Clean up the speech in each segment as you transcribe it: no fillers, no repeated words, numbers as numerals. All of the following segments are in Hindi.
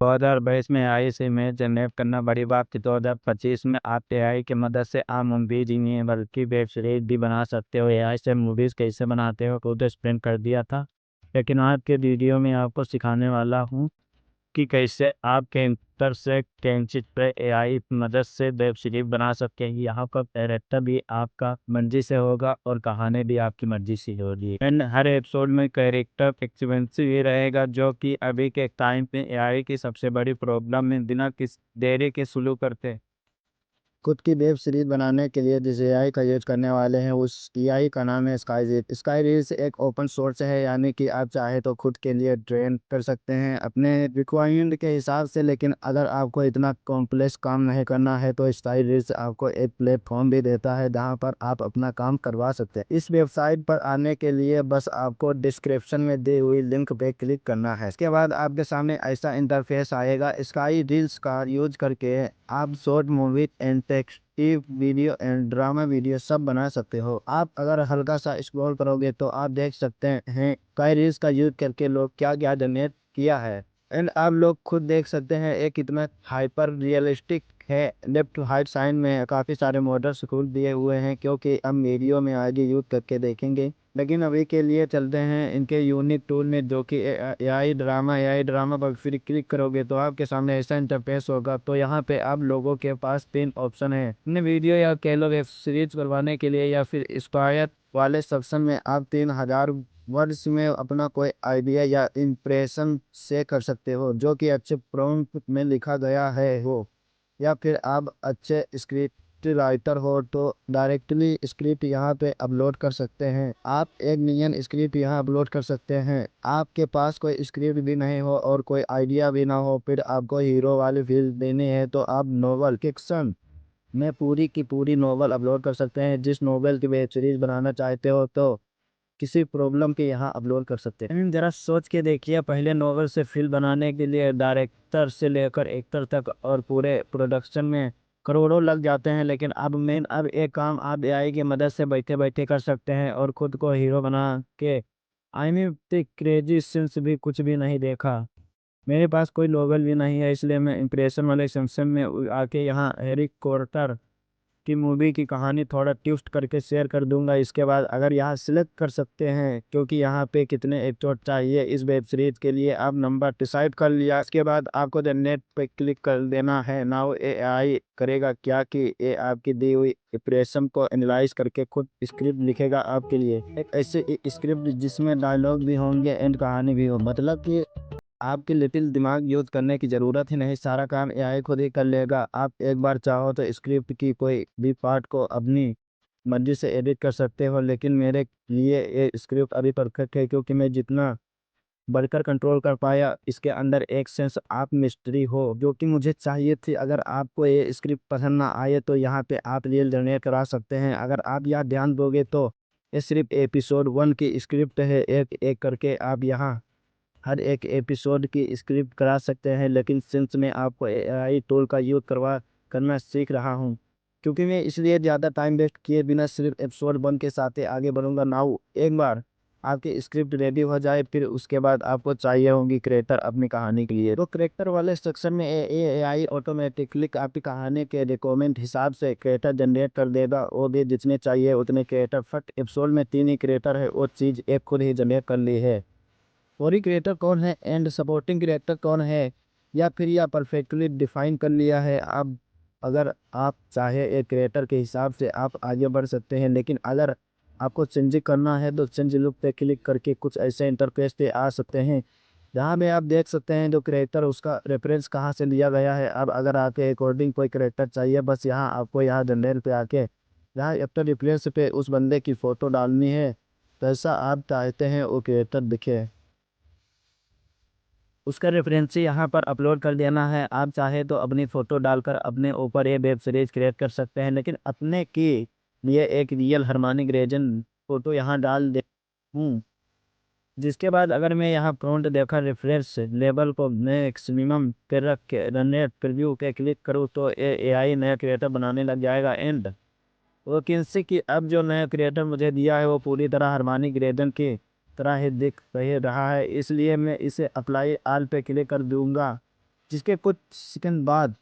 2022 में एआई से इमेज जनरेट करना बड़ी बात थी। 2025 में आप एआई की मदद से आप मूवीज ही नहीं बल्कि वेब सीरीज भी बना सकते हो। एआई से मूवीज कैसे बनाते हो खुद एक्सप्लेन कर दिया था, लेकिन आज के वीडियो में आपको सिखाने वाला हूँ कि कैसे आप कैरेक्टर से कैंचित पे एआई की मदद से वेब सीरीज बना सकते हैं। यहाँ पर कैरेक्टर भी आपका मर्जी से होगा और कहानी भी आपकी मर्जी से होगी। एंड हर एपिसोड में कैरेक्टर एक्सपेंसिव ही रहेगा, जो कि अभी के टाइम पे एआई की सबसे बड़ी प्रॉब्लम है। बिना किस देरी के शुरू करते खुद की वेब सीरीज बनाने के लिए जिस एआई का यूज करने वाले हैं उस एआई का नाम है स्काईरीज। स्काईरीज एक ओपन सोर्स है, यानी कि आप चाहे तो खुद के लिए ट्रेन कर सकते हैं अपने रिक्वायरमेंट के हिसाब से। लेकिन अगर आपको इतना कॉम्प्लेक्स काम नहीं करना है तो स्काईरीज आपको एक प्लेटफॉर्म भी देता है जहां पर आप अपना काम करवा सकते हैं। इस वेबसाइट पर आने के लिए बस आपको डिस्क्रिप्शन में दी हुई लिंक पे क्लिक करना है। इसके बाद आपके सामने ऐसा इंटरफेस आएगा। स्काई रील्स का यूज करके आप शॉर्ट मूवी एंड टेक्स्टिव वीडियो एंड ड्रामा वीडियो सब बना सकते हो। आप अगर हल्का सा स्क्रॉल करोगे तो आप देख सकते हैं कई रील्स का यूज करके लोग क्या क्या जनरेट किया है। एंड आप लोग खुद देख सकते हैं एक कितना हाइपर रियलिस्टिक है। लेफ्ट टू हाइट साइड में काफ़ी सारे मॉडल्स खुद दिए हुए हैं, क्योंकि हम वीडियो में आगे यूज करके देखेंगे। लेकिन अभी के लिए चलते हैं इनके यूनिक टूल में, जो कि एआई ड्रामा पर फिर क्लिक करोगे तो आपके सामने ऐसा इंटरफेस होगा। तो यहाँ पे आप लोगों के पास 3 ऑप्शन है अपने वीडियो या कह लो वेब सीरीज करवाने के लिए, या फिर इंस्पायर वाले सेक्शन में आप 3000 वर्ड्स में अपना कोई आइडिया या इम्प्रेशन से कर सकते हो, जो कि अच्छे प्रॉम्प्ट में लिखा गया है हो। या फिर आप अच्छे स्क्रिप्ट राइटर हो तो डायरेक्टली स्क्रिप्ट यहाँ पे अपलोड कर सकते हैं। आप एक मिलियन स्क्रिप्ट यहाँ अपलोड कर सकते हैं। आपके पास कोई स्क्रिप्ट भी नहीं हो और कोई आइडिया भी ना हो, फिर आपको हीरो वाली फील देनी है तो आप नोवेल फिक्शन में पूरी की पूरी नोवेल अपलोड कर सकते हैं। जिस नोवेल की वेब सीरीज बनाना चाहते हो तो किसी प्रॉब्लम के यहाँ अपलोड कर सकते हैं। जरा सोच के देखिए, पहले नोवेल से फिल्म बनाने के लिए डायरेक्टर से लेकर एक्टर तक और पूरे प्रोडक्शन में करोड़ों लग जाते हैं। लेकिन अब एक काम आप एआई की मदद से बैठे बैठे कर सकते हैं और खुद को हीरो बना के। आई मीन क्रेजी सीन्स भी कुछ भी नहीं देखा। मेरे पास कोई नोवेल भी नहीं है, इसलिए मैं इंप्रेशन वाले सेक्शन में आके यहाँ हैरी कॉर्टर की मूवी की कहानी थोड़ा ट्विस्ट करके शेयर कर दूंगा। इसके बाद अगर यहाँ सिलेक्ट कर सकते हैं, क्योंकि यहाँ पे कितने एपिसोड चाहिए इस वेब सीरीज के लिए आप नंबर डिसाइड कर लिया। इसके बाद आपको नेट पे क्लिक कर देना है। नाउ एआई करेगा क्या कि ये आपकी दी हुई इंप्रेशन को एनालाइज करके खुद स्क्रिप्ट लिखेगा आपके लिए। एक ऐसे स्क्रिप्ट जिसमें डायलॉग भी होंगे एंड कहानी भी हो, मतलब कि आपके लिटिल दिमाग यूज करने की ज़रूरत ही नहीं, सारा काम एआई खुद ही कर लेगा। आप एक बार चाहो तो स्क्रिप्ट की कोई भी पार्ट को अपनी मर्जी से एडिट कर सकते हो, लेकिन मेरे लिए ये स्क्रिप्ट अभी परफेक्ट है, क्योंकि मैं जितना बढ़कर कंट्रोल कर पाया इसके अंदर एक सेंस आप मिस्ट्री हो जो कि मुझे चाहिए थी। अगर आपको ये स्क्रिप्ट पसंद ना आए तो यहाँ पे आप रील जनरेट करा सकते हैं। अगर आप यहाँ ध्यान दोगे तो ये सिर्फ एपिसोड 1 की स्क्रिप्ट है। एक एक करके आप यहाँ हर एक एपिसोड की स्क्रिप्ट करा सकते हैं। लेकिन सिंस मैं आपको एआई टूल का यूज़ करना सीख रहा हूँ, क्योंकि मैं इसलिए ज़्यादा टाइम वेस्ट किए बिना सिर्फ एपिसोड 1 के साथ ही आगे बढ़ूंगा। नाउ एक बार आपकी स्क्रिप्ट रेडी हो जाए, फिर उसके बाद आपको चाहिए होंगी क्रिएटर अपनी कहानी के लिए। तो क्रिएटर वाले सेक्शन में एआई ऑटोमेटिकली आपकी कहानी के रिक्वायरमेंट हिसाब से क्रिएटर जनरेट कर देगा। वो भी जितने चाहिए उतने क्रिएटर। फर्स्ट एपिसोड में 3 ही क्रिएटर है, वो चीज़ एक खुद ही जनरेट कर ली है। स्टोरी क्रिएटर कौन है एंड सपोर्टिंग क्रिएटर कौन है, या फिर यह परफेक्टली डिफाइन कर लिया है। अब अगर आप चाहे एक क्रिएटर के हिसाब से आप आगे बढ़ सकते हैं, लेकिन अगर आपको चेंज करना है तो चेंज लुक पे क्लिक करके कुछ ऐसे इंटरफेस पे आ सकते हैं जहाँ में आप देख सकते हैं जो क्रिएटर उसका रेफरेंस कहाँ से लिया गया है। अब अगर आपके अकॉर्डिंग कोई क्रिएटर चाहिए, बस यहाँ आपको यहाँ जनरल पे आके यहाँ आफ्टर रेफरेंस पे उस बंदे की फ़ोटो डालनी है। जैसा आप चाहते हैं वो क्रिएटर दिखे, उसका रेफरेंस यहाँ पर अपलोड कर देना है। आप चाहे तो अपनी फ़ोटो डालकर अपने ऊपर ये वेब सीरीज क्रिएट कर सकते हैं, लेकिन अपने की लिए एक रियल हार्मोनिक रीजन फ़ोटो यहाँ डाल दे हूँ। जिसके बाद अगर मैं यहाँ प्रॉम्प्ट देखा रेफरेंस लेवल को मैक्सिमम पे रख के रनरेट प्रीव्यू पे क्लिक करूँ तो ये एआई नया क्रिएटर बनाने लग जाएगा। एंड वो किसी की अब जो नया क्रिएटर मुझे दिया है वो पूरी तरह हार्मोनिक रीजन की तरह ही दिख रहा है। इसलिए मैं इसे अप्लाई आल पे क्लिक कर दूंगा। जिसके कुछ सेकंड बाद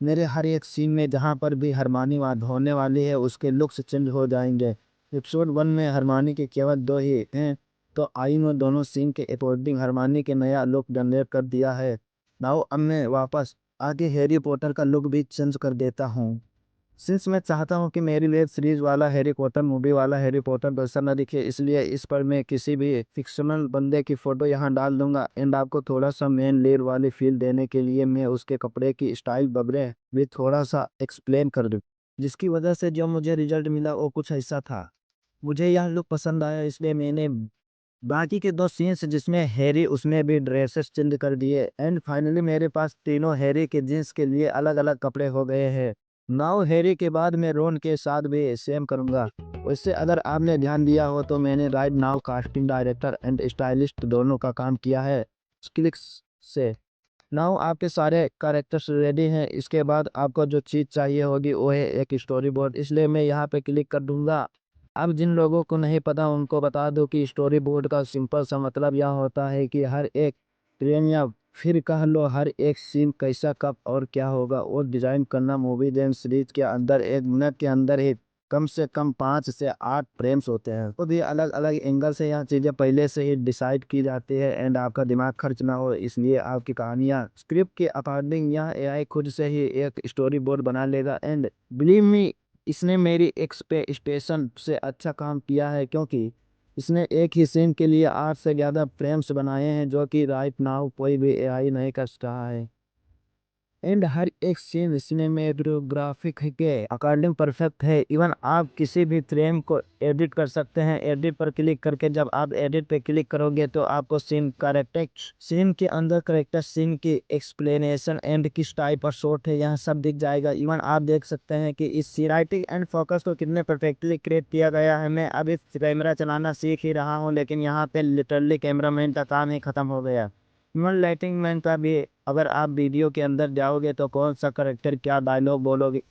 मेरे हर एक सीन में जहाँ पर भी हरमानी बात होने वाली है उसके लुक्स चेंज हो जाएंगे। एपिसोड 1 में हरमानी के केवल 2 ही हैं, तो आई ने दोनों सीन के अकॉर्डिंग हरमानी के नया लुक जनरेट कर दिया है। नाउ अब मैं वापस आगे हैरी पॉटर का लुक भी चेंज कर देता हूँ। सिंस मैं चाहता हूँ कि मेरी वेब सीरीज वाला हैरी पॉटर मूवी वाला हैरी पॉटर वैसा ना दिखे, इसलिए इस पर मैं किसी भी फिक्शनल बंदे की फोटो यहाँ डाल दूंगा। एंड आपको थोड़ा सा मेन लीड वाली फील देने के लिए मैं उसके कपड़े की स्टाइल वगैरह भी थोड़ा सा एक्सप्लेन कर दूँ, जिसकी वजह से जो मुझे रिजल्ट मिला वो कुछ ऐसा था। मुझे यह लुक पसंद आया, इसलिए मैंने बाकी के 2 सीन्स जिसमें हैरी उसमें भी ड्रेसेस चेंज कर दिए। एंड फाइनली मेरे पास तीनों हैरी के जीन्स के लिए अलग अलग कपड़े हो गए हैं। नाउ हैरी के बाद मैं रोन के साथ भी सेम करूंगा। वैसे अगर आपने ध्यान दिया हो तो मैंने right now casting director and stylist दोनों का काम किया है क्लिक्स से। नाउ आपके सारे कैरेक्टर्स रेडी हैं। इसके बाद आपको जो चीज़ चाहिए होगी वो है एक स्टोरी बोर्ड, इसलिए मैं यहाँ पे क्लिक कर दूंगा। अब जिन लोगों को नहीं पता उनको बता दो कि स्टोरी बोर्ड का सिंपल सा मतलब यह होता है कि हर एक ट्रेन या फिर कह लो हर एक सीन कैसा कब और क्या होगा वो डिज़ाइन करना। मूवी गेम सीरीज के अंदर 1 मिनट के अंदर ही कम से कम 5 से 8 फ्रेम्स होते हैं, तो भी अलग अलग एंगल से यह चीज़ें पहले से ही डिसाइड की जाती है। एंड आपका दिमाग खर्च ना हो इसलिए आपकी कहानियाँ स्क्रिप्ट के अकॉर्डिंग यह एआई खुद से ही एक स्टोरी बोर्ड बना लेगा। एंड बिलीव मी, इसने मेरी एक्सपेक्टेशन से अच्छा काम किया है, क्योंकि इसने एक ही सीन के लिए 8 से ज़्यादा फ्रेम्स बनाए हैं, जो कि राइट नाउ कोई भी एआई नहीं कर रहा है। एंड हर एक सीन सिनेमेटोग्राफिक के अकॉर्डिंग परफेक्ट है। इवन आप किसी भी फ्रेम को एडिट कर सकते हैं। एडिट पर क्लिक करके जब आप एडिट पे क्लिक करोगे तो आपको सीन करेक्टर सीन के अंदर करेक्टर सीन की एक्सप्लेनेशन एंड किस टाइप का शॉट है यह सब दिख जाएगा। इवन आप देख सकते हैं कि इस राइटिंग एंड फोकस को कितने परफेक्टली क्रिएट किया गया है। मैं अब इस कैमरा चलाना सीख ही रहा हूँ, लेकिन यहाँ पे लिटरली कैमरामैन का काम ही खत्म हो गया। इवन लाइटिंग मैन का भी अगर आप वीडियो के अंदर जाओगे तो कौन सा करेक्टर क्या डायलॉग बोलोगे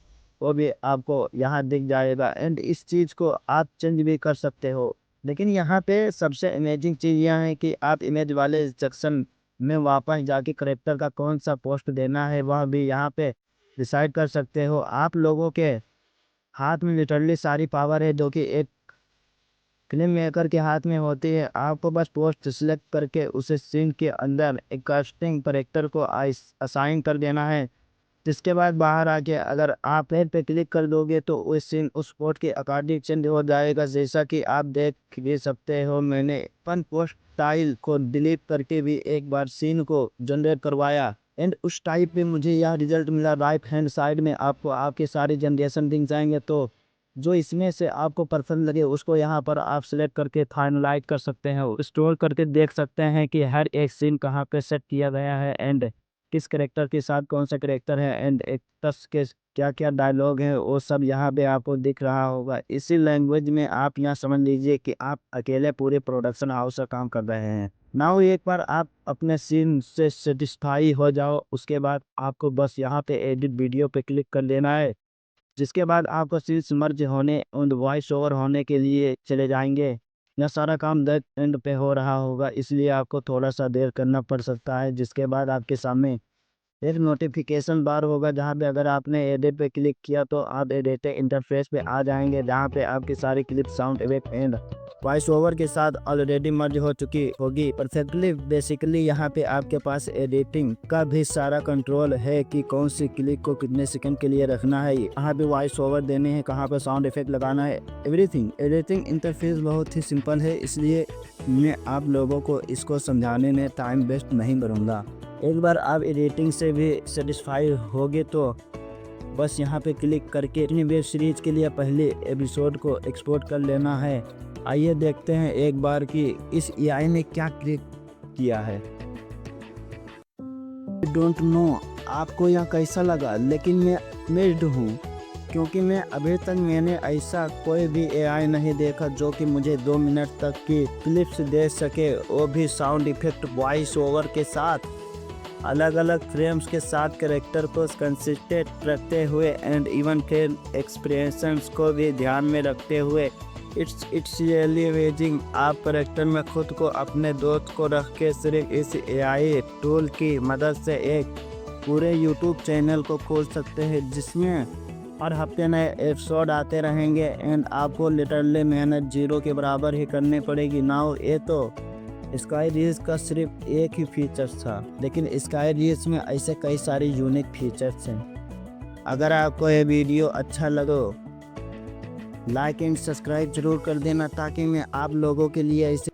वो भी आपको यहाँ दिख जाएगा। एंड इस चीज़ को आप चेंज भी कर सकते हो। लेकिन यहाँ पे सबसे अमेजिंग चीज़ यह है कि आप इमेज वाले सेक्शन में वापस जाके करेक्टर का कौन सा पोस्ट देना है वह भी यहाँ पे डिसाइड कर सकते हो। आप लोगों के हाथ में लिटरली सारी पावर है जो कि एक फिल्म मेकर के हाथ में होती है। आपको बस पोस्ट सिलेक्ट करके उसे सीन के अंदर एक कास्टिंग करेक्टर को असाइन कर देना है, जिसके बाद बाहर आके अगर आप पेज पे क्लिक कर दोगे तो वो सीन उस पोस्ट के अकॉर्डिंग चेंज हो जाएगा। जैसा कि आप देख भी सकते हो मैंने अपन पोस्ट स्टाइल को डिलीट करके भी एक बार सीन को जनरेट करवाया। एंड उस टाइप पे मुझे यह रिजल्ट मिला। राइट हैंड साइड में आपको आपके सारे जनरेशन दिख जाएंगे, तो जो इसमें से आपको पसंद लगे उसको यहाँ पर आप सिलेक्ट करके फाइनलाइज कर सकते हैं। स्टोर करके देख सकते हैं कि हर एक सीन कहाँ पे सेट किया गया है एंड किस करेक्टर के साथ कौन सा करेक्टर है एंड एक्टर्स के क्या क्या डायलॉग है वो सब यहाँ पे आपको दिख रहा होगा। इसी लैंग्वेज में आप यहाँ समझ लीजिए कि आप अकेले पूरे प्रोडक्शन हाउस का काम कर रहे हैं। नाउ एक बार आप अपने सीन से सेटिस्फाई हो जाओ, उसके बाद आपको बस यहाँ पे एडिट वीडियो पे क्लिक कर लेना है, जिसके बाद आपको सीन्स मर्ज होने और वॉइस ओवर होने के लिए चले जाएंगे। यह सारा काम डेट एंड पे हो रहा होगा, इसलिए आपको थोड़ा सा देर करना पड़ सकता है। जिसके बाद आपके सामने एक नोटिफिकेशन बार होगा, जहाँ पे अगर आपने एडिट पे क्लिक किया तो आप एडिट इंटरफेस पे आ जाएंगे, जहाँ पे आपकी सारी clip sound effect and voice over के साथ ऑलरेडी मर्ज हो चुकी होगी परफेक्टली। बेसिकली यहाँ पे आपके पास एडिटिंग का भी सारा कंट्रोल है कि कौन सी क्लिप को कितने सेकंड के लिए रखना है, कहाँ पे वॉइस ओवर देने हैं, कहाँ पे साउंड इफेक्ट लगाना है, एवरीथिंग। एडिटिंग इंटरफेस बहुत ही सिंपल है, इसलिए मैं आप लोगों को इसको समझाने में टाइम वेस्ट नहीं करूँगा। एक बार आप एडिटिंग से भी सेटिस्फाई होगे तो बस यहाँ पे क्लिक करके अपनी वेब सीरीज के लिए पहले एपिसोड को एक्सपोर्ट कर लेना है। आइए देखते हैं एक बार कि इस एआई ने क्या क्लिक किया है। डोंट नो आपको यह कैसा लगा, लेकिन मैं अमेज्ड हूँ क्योंकि मैं अभी तक मैंने ऐसा कोई भी एआई नहीं देखा जो कि मुझे 2 मिनट तक की क्लिप्स दे सके, वो भी साउंड इफेक्ट वॉइस ओवर के साथ, अलग अलग फ्रेम्स के साथ कैरेक्टर को कंसिस्टेंट रखते हुए एंड इवन के एक्सप्रेशंस को भी ध्यान में रखते हुए। It's really amazing. आप कैरेक्टर में खुद को अपने दोस्त को रख के सिर्फ इस एआई टूल की मदद से एक पूरे यूट्यूब चैनल को खोल सकते हैं, जिसमें हर हफ्ते नए एपिसोड आते रहेंगे एंड आपको लिटरली मेहनत जीरो के बराबर ही करनी पड़ेगी। नाउ ये तो स्काई रील्स का सिर्फ एक ही फीचर्स था, लेकिन स्काई रील्स में ऐसे कई सारे यूनिक फीचर्स हैं। अगर आपको ये वीडियो अच्छा लगे लाइक एंड सब्सक्राइब जरूर कर देना, ताकि मैं आप लोगों के लिए ऐसे